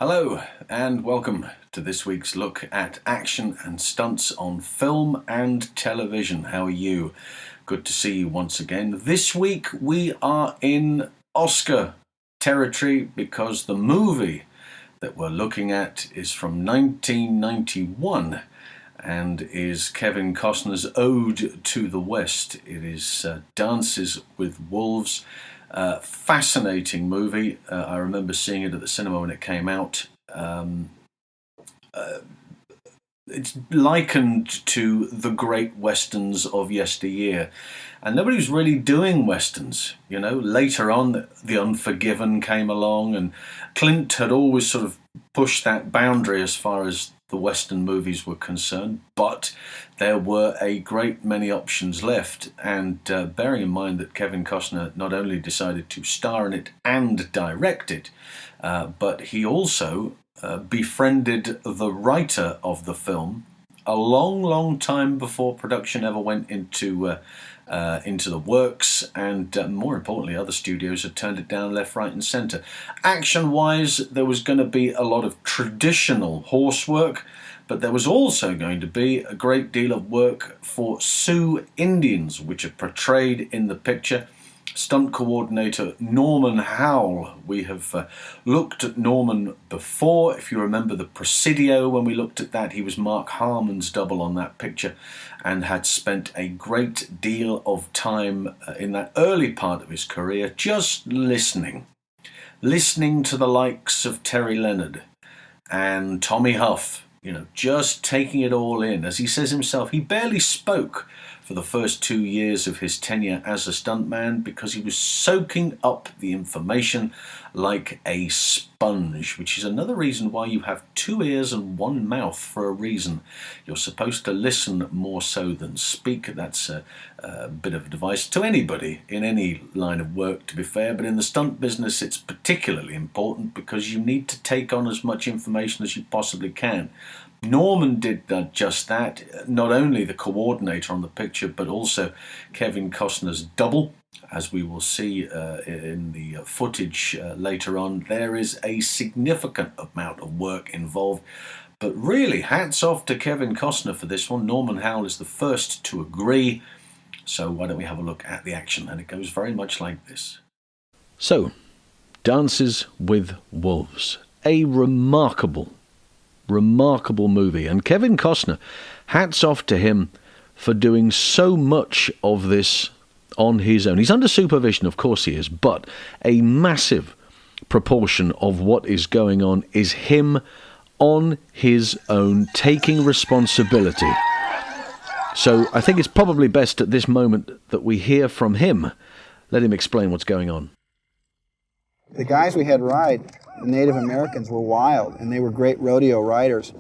Hello and welcome to this week's look at action and stunts on film and television. How are you? Good to see you once again. This week we are in Oscar territory because the movie that we're looking at is from 1991 and is Kevin Costner's Ode to the West. It is Dances with Wolves. Fascinating movie. I remember seeing it at the cinema when it came out. It's likened to the great westerns of yesteryear, and nobody was really doing westerns. You know, later on, The Unforgiven came along, and Clint had always sort of pushed that boundary as far as the western movies were concerned, but there were a great many options left, and bearing in mind that Kevin Costner not only decided to star in it and direct it, but he also befriended the writer of the film a long time before production ever went into the works, and more importantly, other studios had turned it down left, right and centre. Action-wise, there was going to be a lot of traditional horse work, but there was also going to be a great deal of work for Sioux Indians, which are portrayed in the picture. Stunt coordinator Norman Howell. We have looked at Norman before. If you remember the Presidio, when we looked at that, he was Mark Harmon's double on that picture and had spent a great deal of time in that early part of his career just listening to the likes of Terry Leonard and Tommy Huff, you know, just taking it all in. As he says himself, he barely spoke for the first 2 years of his tenure as a stuntman because he was soaking up the information like a sponge, which is another reason why you have 2 ears and 1 mouth for a reason. You're supposed to listen more so than speak. That's a bit of advice to anybody in any line of work, to be fair, but in the stunt business it's particularly important because you need to take on as much information as you possibly can. Norman did just that, not only the coordinator on the picture, but also Kevin Costner's double. As we will see in the footage later on, there is a significant amount of work involved. But really, hats off to Kevin Costner for this one. Norman Howell is the first to agree. So why don't we have a look at the action? And it goes very much like this. So, Dances with Wolves. A remarkable movie, and Kevin Costner, hats off to him for doing so much of this on his own. He's under supervision, of course he is, but a massive proportion of what is going on is him on his own, taking responsibility. So I think it's probably best at this moment that we hear from him. Let him explain what's going on. The guys we had ride, the Native Americans, were wild, and they were great rodeo riders.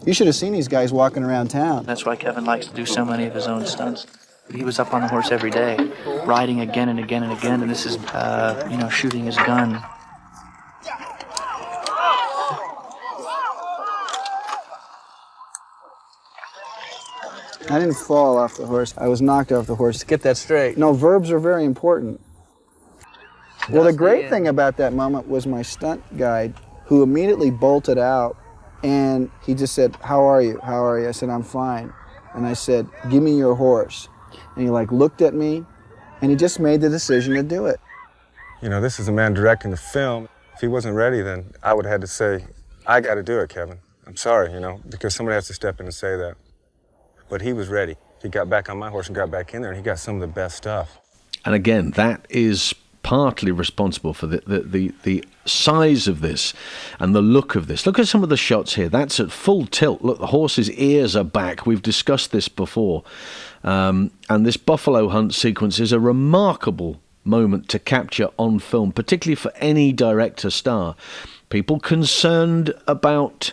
You should have seen these guys walking around town. That's why Kevin likes to do so many of his own stunts. He was up on the horse every day, riding again and again and again, and this is, shooting his gun. I didn't fall off the horse. I was knocked off the horse. Get that straight. No, verbs are very important. Well, the great thing about that moment was my stunt guide, who immediately bolted out, and he just said, "How are you? How are you?" I said, "I'm fine." And I said, "Give me your horse." And he looked at me, and he just made the decision to do it. You know, this is a man directing the film. If he wasn't ready, then I would have had to say, "I got to do it, Kevin. I'm sorry," because somebody has to step in and say that. But he was ready. He got back on my horse and got back in there, and he got some of the best stuff. And again, that is partly responsible for the size of this and the look of this. Look at some of the shots here. That's at full tilt. Look, the horse's ears are back. We've discussed this before. And this buffalo hunt sequence is a remarkable moment to capture on film, particularly for any director star. People concerned about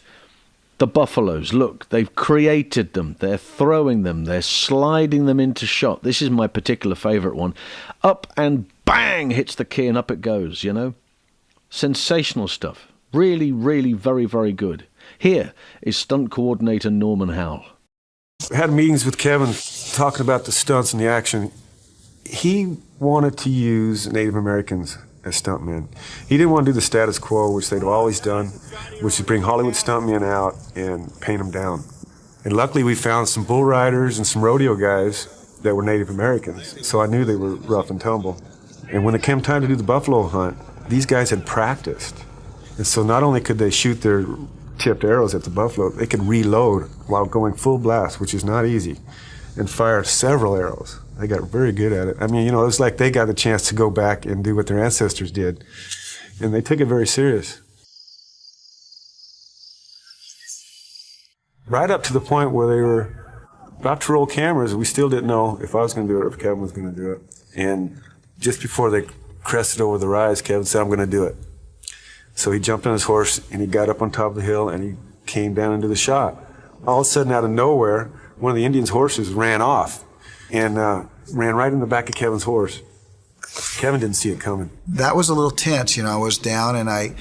the buffaloes. Look, they've created them. They're throwing them. They're sliding them into shot. This is my particular favourite one. Up and bang, hits the key and up it goes, Sensational stuff. Really, really very, very good. Here is stunt coordinator Norman Howell. I had meetings with Kevin talking about the stunts and the action. He wanted to use Native Americans as stuntmen. He didn't want to do the status quo, which they'd always done, which is bring Hollywood stuntmen out and paint them down. And luckily we found some bull riders and some rodeo guys that were Native Americans, so I knew they were rough and tumble. And when it came time to do the buffalo hunt, these guys had practiced. And so not only could they shoot their tipped arrows at the buffalo, they could reload while going full blast, which is not easy, and fire several arrows. They got very good at it. I mean, you know, it was like they got a chance to go back and do what their ancestors did. And they took it very serious. Right up to the point where they were about to roll cameras, we still didn't know if I was going to do it or if Kevin was going to do it. And just before they crested over the rise, Kevin said, I'm going to do it. So he jumped on his horse and he got up on top of the hill and he came down into the shot. All of a sudden, out of nowhere, one of the Indians' horses ran off and ran right in the back of Kevin's horse. Kevin didn't see it coming. That was a little tense, you know. I was down, and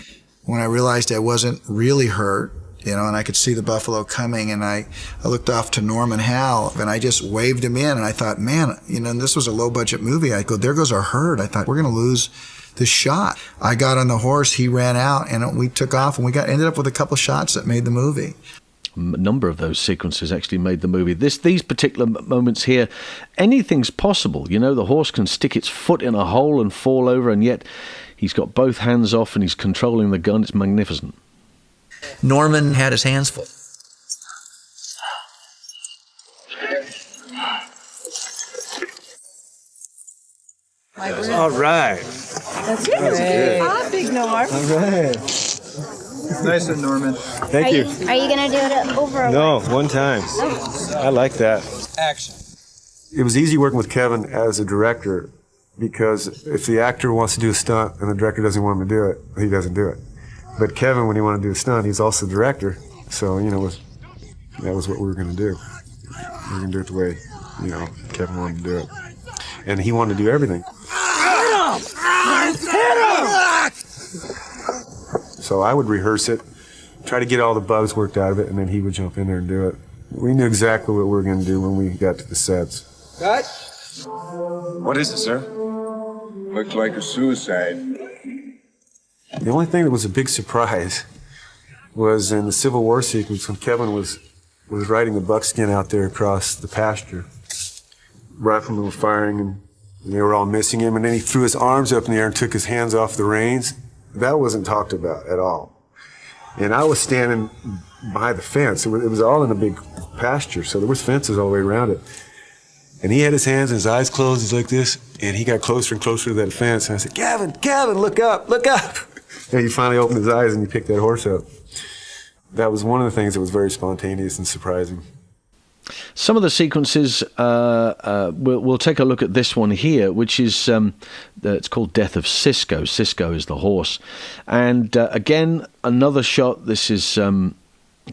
when I realized I wasn't really hurt, you know, and I could see the buffalo coming, and I looked off to Norman Howell, and I just waved him in, and I thought, man, you know, and this was a low-budget movie. I go, there goes our herd. I thought, we're going to lose this shot. I got on the horse, he ran out, and we took off, and we ended up with a couple shots that made the movie. A number of those sequences actually made the movie. These particular moments here, anything's possible. You know, the horse can stick its foot in a hole and fall over, and yet he's got both hands off and he's controlling the gun. It's magnificent. Norman had his hands full. All right. That's good. Ah, Big Norm. All right. Nice one, Norman. Thank you. Are you going to do it over? No, one time. I like that. Action. It was easy working with Kevin as a director because if the actor wants to do a stunt and the director doesn't want him to do it, he doesn't do it. But Kevin, when he wanted to do a stunt, he's also the director. So, you know, that was what we were going to do. We were going to do it the way, you know, Kevin wanted to do it. And he wanted to do everything. So I would rehearse it, try to get all the bugs worked out of it, and then he would jump in there and do it. We knew exactly what we were going to do when we got to the sets. Cut. What is it, sir? Looks like a suicide. The only thing that was a big surprise was in the Civil War sequence when Kevin was riding the buckskin out there across the pasture. Riflemen were firing and they were all missing him, and then he threw his arms up in the air and took his hands off the reins. That wasn't talked about at all. And I was standing behind the fence. It was all in a big pasture, so there was fences all the way around it. And he had his hands and his eyes closed, he's like this, and he got closer and closer to that fence. And I said, Kevin, look up, look up. And he finally opened his eyes and he picked that horse up. That was one of the things that was very spontaneous and surprising. Some of the sequences, we'll take a look at this one here, which is, it's called Death of Cisco. Cisco is the horse. And again, another shot. This is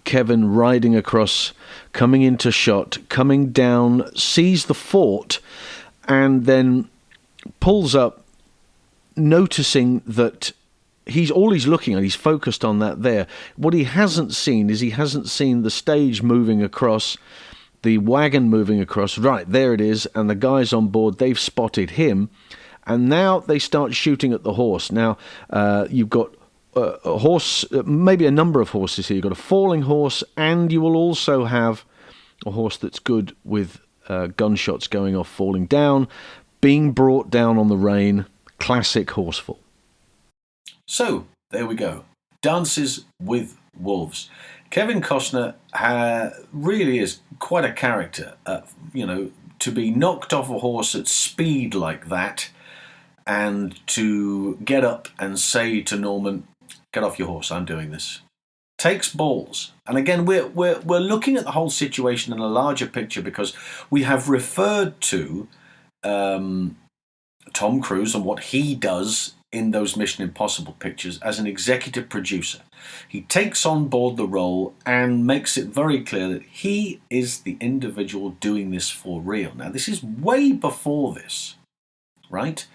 Kevin riding across, coming into shot, coming down, sees the fort, and then pulls up, noticing that he's looking at, he's focused on that there. What he hasn't seen is the stage moving across, the wagon moving across. Right, there it is, and the guys on board, they've spotted him, and now they start shooting at the horse. Now, you've got a horse, maybe a number of horses here. You've got a falling horse, and you will also have a horse that's good with gunshots going off, falling down, being brought down on the rein. Classic horseful. So, there we go. Dances with Wolves. Kevin Costner really is quite a character. You know, to be knocked off a horse at speed like that, and to get up and say to Norman, "Get off your horse, I'm doing this," takes balls. And again, we're looking at the whole situation in a larger picture, because we have referred to Tom Cruise and what he does in those Mission Impossible pictures as an executive producer. He takes on board the role and makes it very clear that he is the individual doing this for real. Now, this is way before this, right?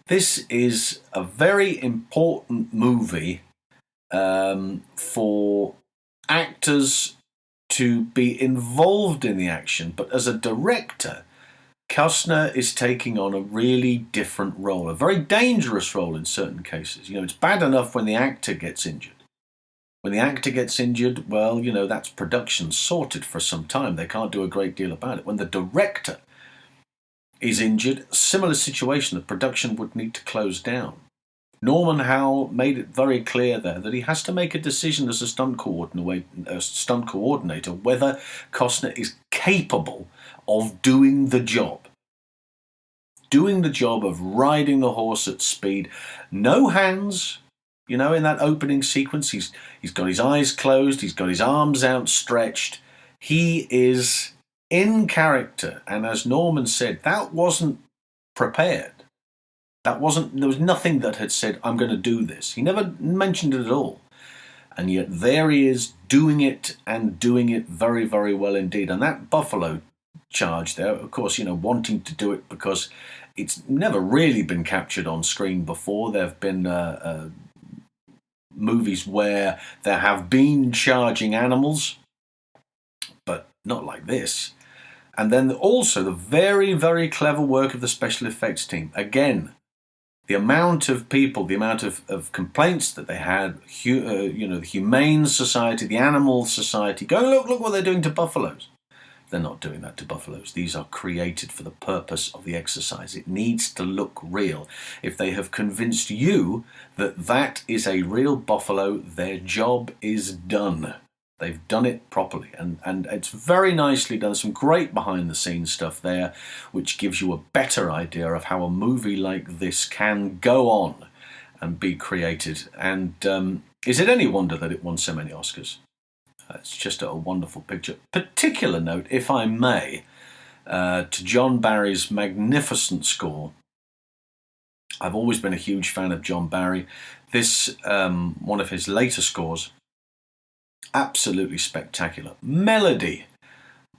This is a very important movie for actors to be involved in the action, but as a director, Costner is taking on a really different role, a very dangerous role in certain cases. It's bad enough when the actor gets injured. When the actor gets injured, well, that's production sorted for some time. They can't do a great deal about it. When the director is injured, similar situation, the production would need to close down. Norman Howell made it very clear there that he has to make a decision as a stunt coordinator whether Costner is capable of doing the job. Doing the job of riding the horse at speed. No hands. In that opening sequence, he's got his eyes closed, he's got his arms outstretched. He is in character. And as Norman said, that wasn't prepared. There was nothing that had said, I'm going to do this. He never mentioned it at all. And yet there he is doing it and doing it very, very well indeed. And that Buffalo charge there, of course, wanting to do it because it's never really been captured on screen before. There have been movies where there have been charging animals, but not like this. And then also the very, very clever work of the special effects team. Again, the amount of people, the amount of complaints that they had, the Humane Society, the Animal Society, go, look what they're doing to buffaloes. They're not doing that to buffaloes. These are created for the purpose of the exercise. It needs to look real. If they have convinced you that that is a real buffalo, their job is done. They've done it properly, and it's very nicely done. Some great behind-the-scenes stuff there, which gives you a better idea of how a movie like this can go on and be created. And is it any wonder that it won so many Oscars? It's just a wonderful picture. Particular note, if I may, to John Barry's magnificent score. I've always been a huge fan of John Barry. This, one of his later scores, absolutely spectacular. Melody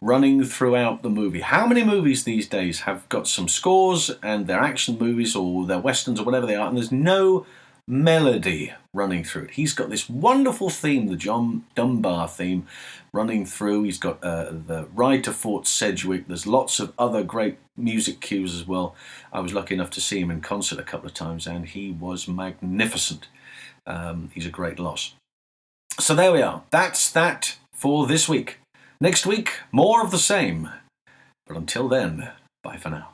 running throughout the movie. How many movies these days have got some scores and they're action movies or they're westerns or whatever they are, and there's no melody running through it? He's got this wonderful theme, the John Dunbar theme, running through. He's got the Ride to Fort Sedgwick. There's lots of other great music cues as well. I was lucky enough to see him in concert a couple of times, and he was magnificent. He's a great loss. So there we are. That's that for this week. Next week, more of the same. But until then, bye for now.